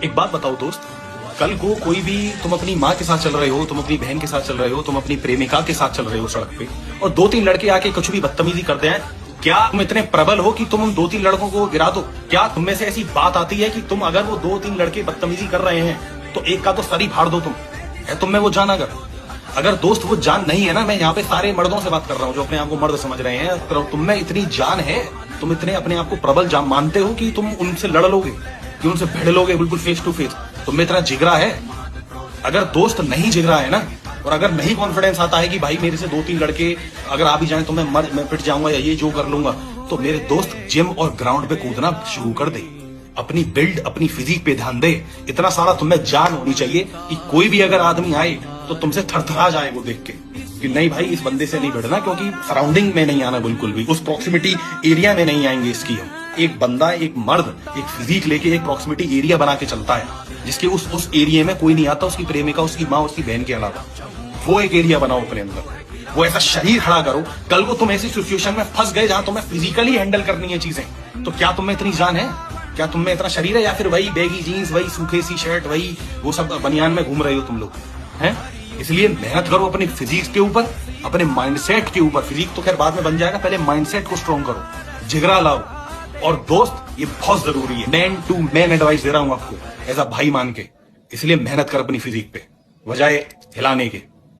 एक बात बताओ दोस्त, कल को कोई भी तुम अपनी माँ के साथ चल रहे हो, तुम अपनी बहन के साथ चल रहे हो, तुम अपनी प्रेमिका के साथ चल रहे हो सड़क पे, और दो तीन लड़के आके कुछ भी बदतमीजी कर दें, क्या तुम इतने प्रबल हो कि तुम उन दो तीन लड़कों को गिरा दो? क्या तुम में से ऐसी बात आती है कि तुम अगर वो दो तीन लड़के बदतमीजी कर रहे हैं तो एक का तो सर ही फाड़ दो? तुम है तुम में वो जान? अगर दोस्त वो जान नहीं है ना, मैं यहाँ पे सारे मर्दों से बात कर रहा हूँ जो अपने आप को मर्द समझ रहे हैं, तो तुम में इतनी जान है, तुम इतने अपने आप को प्रबल जान मानते हो कि तुम उनसे लड़ लोगे, कि उनसे भिड़ लोगे बिल्कुल फेस टू फेस? तुम में इतना जिगरा है? अगर दोस्त नहीं जिगरा है ना, और अगर नहीं कॉन्फिडेंस आता है कि भाई मेरे से दो तीन लड़के अगर आ भी जाएं तो मैं पिट जाऊंगा या ये जो कर लूंगा, तो मेरे दोस्त जिम और ग्राउंड पे कूदना शुरू कर दे, अपनी बिल्ड अपनी फिजिक पे ध्यान दे। इतना सारा तुम्हें जान होनी चाहिए कि कोई भी अगर आदमी आए तो तुमसे थरथरा जाए वो देख के कि नहीं भाई इस बंदे से नहीं भिड़ना, क्योंकि सराउंडिंग में नहीं आना, बिल्कुल भी उस प्रॉक्सिमिटी एरिया में नहीं आएंगे इसकी हम। एक बंदा, एक मर्द एक फिजिक लेके एक प्रॉक्सिमिटी एरिया बना के चलता है जिसके उस एरिया में कोई नहीं आता, उसकी प्रेमिका, उसकी माँ, उसकी बहन के अलावा। वो एक एरिया बनाओ अपने अंदर, वो ऐसा शरीर खड़ा करो। कल को तुम ऐसी सिचुएशन में फंस गए जहां तुम्हें फिजिकली हैंडल करनी है चीजें, तो क्या तुम में इतनी जान है? क्या तुम में इतना शरीर है? या फिर वही बैगी जीन्स, वही सूखे सी शर्ट, वही वो सब बनियान में घूम रहे हो तुम लोग हैं? इसलिए मेहनत करो अपनी फिजिक्स के ऊपर, अपने माइंडसेट के ऊपर। फिजिक तो खैर बाद में बन जाएगा, पहले माइंडसेट को स्ट्रॉन्ग करो, जिगरा लाओ। और दोस्त ये बहुत जरूरी है, मैन टू मैन एडवाइस दे रहा हूं आपको एज अ भाई मान के। इसलिए मेहनत कर अपनी फिजिक पे, बजाय हिलाने के।